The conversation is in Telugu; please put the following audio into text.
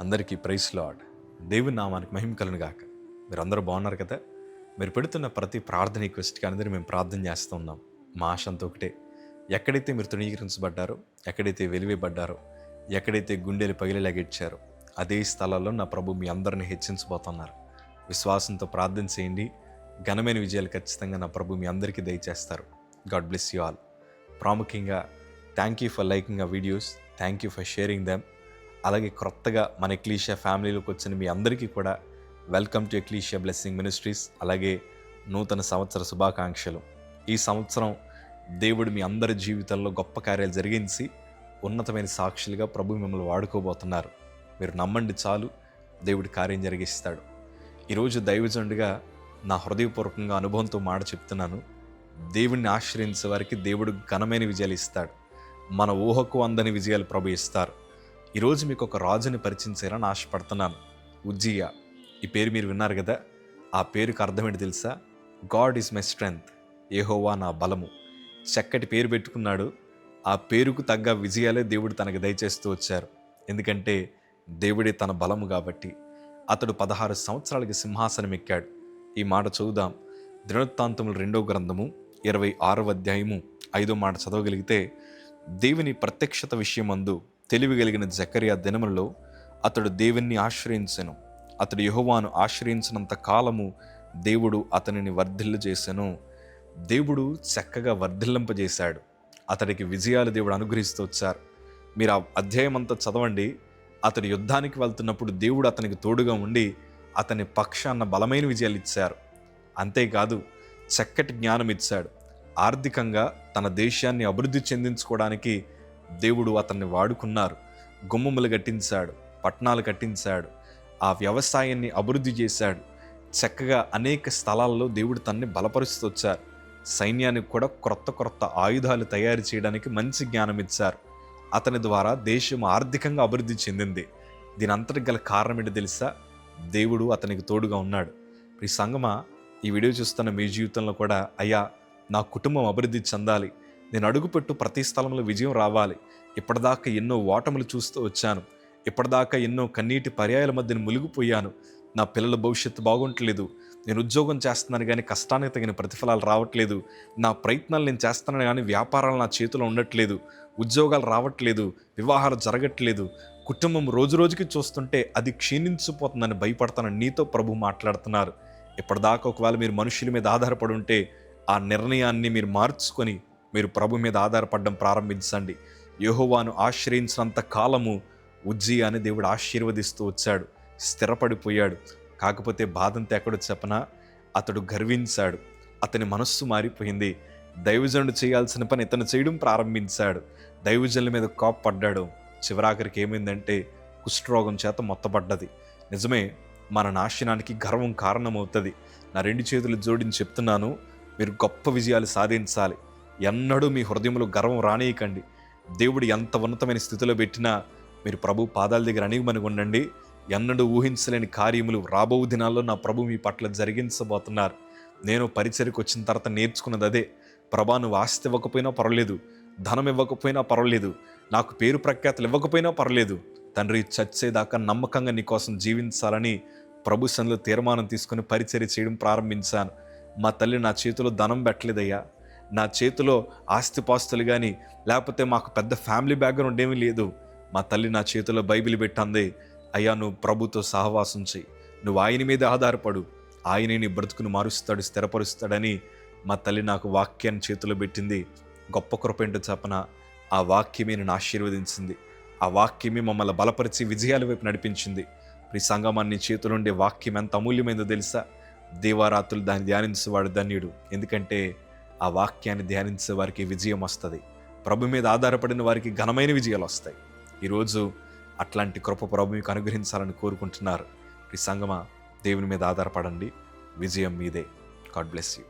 అందరికీ ప్రైజ్ లార్డ్. దేవుని నామానికి మహిమ కలుగును గాక. మీరందరూ బాగున్నారు కదా? మీరు పెడుతున్న ప్రతి ప్రార్థన రిక్వెస్ట్కి అందరూ మేము ప్రార్థన చేస్తూ ఉన్నాం. మా ఆశ అంతా ఒకటే, ఎక్కడైతే మీరు తృణీకరించబడ్డారో, ఎక్కడైతే వెలివేయబడ్డారో, ఎక్కడైతే గుండెలు పగిలేలాగిచ్చారో అదే స్థలాల్లో నా ప్రభు మీ అందరిని హెచ్చించబోతున్నారు. విశ్వాసంతో ప్రార్థన చేయండి. ఘనమైన విజయాలు ఖచ్చితంగా నా ప్రభు మీ అందరికీ దయచేస్తారు. God bless you all. ప్రాముఖ్యంగా థ్యాంక్ యూ ఫర్ లైకింగ్ ఆ videos, thank you for sharing them. అలాగే కొత్తగా మన ఎక్లీషియా ఫ్యామిలీలోకి వచ్చిన మీ అందరికీ కూడా welcome to Ecclesia Blessing Ministries. అలాగే నూతన సంవత్సర శుభాకాంక్షలు. ఈ సంవత్సరం దేవుడు మీ అందరి జీవితంలో గొప్ప కార్యాలు జరిగించి ఉన్నతమైన సాక్షులుగా ప్రభు మిమ్మల్ని వాడుకోబోతున్నారు. మీరు నమ్మండి చాలు, దేవుడి కార్యం జరిగిస్తాడు. ఈరోజు దైవజనుడిగా నా హృదయపూర్వకంగా అనుభవంతో మాట చెప్తున్నాను. దేవుడిని ఆశ్రయించే వారికి దేవుడు ఘనమైన విజయాలు ఇస్తాడు. మన ఊహకు అందని విజయాలు ప్రభు ఇస్తారు. ఈరోజు మీకు ఒక రాజుని పరిచయం చేయాలని ఆశపడుతున్నాను. ఉజ్జియా, ఈ పేరు మీరు విన్నారు కదా. ఆ పేరుకి అర్థం ఏంటి తెలుసా? గాడ్ ఈజ్ మై స్ట్రెంగ్త్, యెహోవా నా బలము. చక్కటి పేరు పెట్టుకున్నాడు. ఆ పేరుకు తగ్గ విజయాలే దేవుడు తనకు దయచేస్తూ వచ్చారు. ఎందుకంటే దేవుడే తన బలము కాబట్టి. అతడు 16 సంవత్సరాలకి సింహాసనం ఎక్కాడు. ఈ మాట చదువుదాం. దినవృత్తాంతములు 2వ గ్రంథము 26వ అధ్యాయము 5వ మాట చదవగలిగితే, దేవుని ప్రత్యక్షత విషయమందు తెలివి కలిగిన జకరియా దినములలో అతడు దేవుణ్ణి ఆశ్రయించెను. అతడు యెహోవాను ఆశ్రయించినంత కాలము దేవుడు అతనిని వర్ధిల్లజేసెను. దేవుడు చక్కగా వర్ధిల్లింపజేశాడు. అతడికి విజయాలు దేవుడు అనుగ్రహిస్తూ వచ్చారు. మీరు ఆ అధ్యాయం అంతా చదవండి. అతడు యుద్ధానికి వెళ్తున్నప్పుడు దేవుడు అతనికి తోడుగా ఉండి అతని పక్షాన బలమైన విజయాలు ఇచ్చారు. అంతేకాదు, చక్కటి జ్ఞానం ఇచ్చాడు. ఆర్థికంగా తన దేశాన్ని అభివృద్ధి చెందించుకోవడానికి దేవుడు అతన్ని వాడుకున్నారు. గుమ్మములు కట్టించాడు, పట్టణాలు కట్టించాడు, ఆ వ్యవసాయాన్ని అభివృద్ధి చేశాడు. చక్కగా అనేక స్థలాల్లో దేవుడు తనని బలపరుస్తూ వచ్చారు. సైన్యానికి కూడా క్రొత్త ఆయుధాలు తయారు చేయడానికి మంచి జ్ఞానం ఇచ్చారు. అతని ద్వారా దేశం ఆర్థికంగా అభివృద్ధి చెందింది. దీని అంతటి గల కారణం ఏంటి తెలుసా? దేవుడు అతనికి తోడుగా ఉన్నాడు. ఈ సంగమా, ఈ వీడియో చూస్తున్న మీ జీవితంలో కూడా, అయ్యా నా కుటుంబం అభివృద్ధి చెందాలి, నేను అడుగుపెట్టు ప్రతి స్థలంలో విజయం రావాలి, ఇప్పటిదాకా ఎన్నో ఓటములు చూస్తూ వచ్చాను, ఇప్పటిదాకా ఎన్నో కన్నీటి పర్యాయాల మధ్యన మునిగిపోయాను, నా పిల్లల భవిష్యత్తు బాగుంటలేదు, నేను ఉద్యోగం చేస్తున్నాను కానీ కష్టానికి తగిన ప్రతిఫలాలు రావట్లేదు, నా ప్రయత్నాలు నేను చేస్తున్నాను కానీ వ్యాపారాలు నా చేతిలో ఉండట్లేదు, ఉద్యోగాలు రావట్లేదు, వివాహాలు జరగట్లేదు, కుటుంబం రోజు రోజుకి చూస్తుంటే అది క్షీణించిపోతుందని భయపడతానని నీతో ప్రభు మాట్లాడుతున్నారు. ఇప్పటిదాకా ఒకవేళ మీరు మనుషుల మీద ఆధారపడి ఉంటే ఆ నిర్ణయాన్ని మీరు మార్చుకొని మీరు ప్రభు మీద ఆధారపడడం ప్రారంభించండి. యెహోవాను ఆశ్రయించినంత కాలము ఉజ్జియాని దేవుడు ఆశీర్వదిస్తూ వచ్చాడు. స్థిరపడిపోయాడు. కాకపోతే బాధంతా ఎక్కడో చెప్పనా? అతడు గర్వించాడు. అతని మనస్సు మారిపోయింది. దైవజనుడు చేయాల్సిన పని ఇతను చేయడం ప్రారంభించాడు. దైవజనుల మీద కోప్పడ్డాడు. చివరాఖరికి ఏమైందంటే కుష్ఠరోగం చేత మొత్తపడ్డది. నిజమే, మన నాశనానికి గర్వం కారణమవుతుంది. నా 2 చేతులు జోడించి చెప్తున్నాను, మీరు గొప్ప విజయాలు సాధించాలి. ఎన్నడూ మీ హృదయంలో గర్వం రానియకండి. దేవుడు ఎంత ఉన్నతమైన స్థితిలో పెట్టినా మీరు ప్రభు పాదాల దగ్గర అణిగిమని ఉండండి. ఎన్నడూ ఊహించలేని కార్యములు రాబో దినాల్లో నా ప్రభు మీ పట్ల జరిగించబోతున్నారు. నేను పరిచర్యకు వచ్చిన తర్వాత నేర్చుకున్నది అదే. ప్రభా, నువ్వు ఆస్తి ఇవ్వకపోయినా పర్వాలేదు, ధనం ఇవ్వకపోయినా పర్వాలేదు, నాకు పేరు ప్రఖ్యాతులు ఇవ్వకపోయినా పర్వాలేదు, తండ్రి చచ్చేదాకా నమ్మకంగా నీ కోసం జీవించాలని ప్రభు సన్నిధిలో తీర్మానం తీసుకుని పరిచర్య చేయడం ప్రారంభించాను. మా తల్లి నా చేతిలో ధనం పెట్టలేదయ్యా, నా చేతిలో ఆస్తిపాస్తులు కానీ లేకపోతే మాకు పెద్ద ఫ్యామిలీ బ్యాక్గ్రౌండ్ ఏమీ లేదు. మా తల్లి నా చేతిలో బైబిల్ పెట్టంది. అయ్యా, నువ్వు ప్రభుతో సహవాసం చెయ్యి, నువ్వు ఆయన మీద ఆధారపడు, ఆయనే నీ బ్రతుకును మారుస్తాడు, స్థిరపరుస్తాడని మా తల్లి నాకు వాక్యాన్ని చేతిలో పెట్టింది. గొప్ప కృప ఏంటో చెప్పన, ఆ వాక్యమే నన్ను ఆశీర్వదించింది. ఆ వాక్యమే మమ్మల్ని బలపరిచి విజయాల వైపు నడిపించింది. ఈ సంగమాన్ని చేతులు ఉండే వాక్యం ఎంత అమూల్యమైందో తెలుసా? దేవారాత్రులు దాన్ని ధ్యానించేవాడు ధన్యుడు. ఎందుకంటే ఆ వాక్యాన్ని ధ్యానించే వారికి విజయం వస్తుంది. ప్రభు మీద ఆధారపడిన వారికి ఘనమైన విజయాలు వస్తాయి. ఈరోజు అట్లాంటి కృప ప్రభు మీకు అనుగ్రహించాలని కోరుకుంటున్నారు. ఈ సంగమా, దేవుని మీద ఆధారపడండి, విజయం మీదే. God bless you.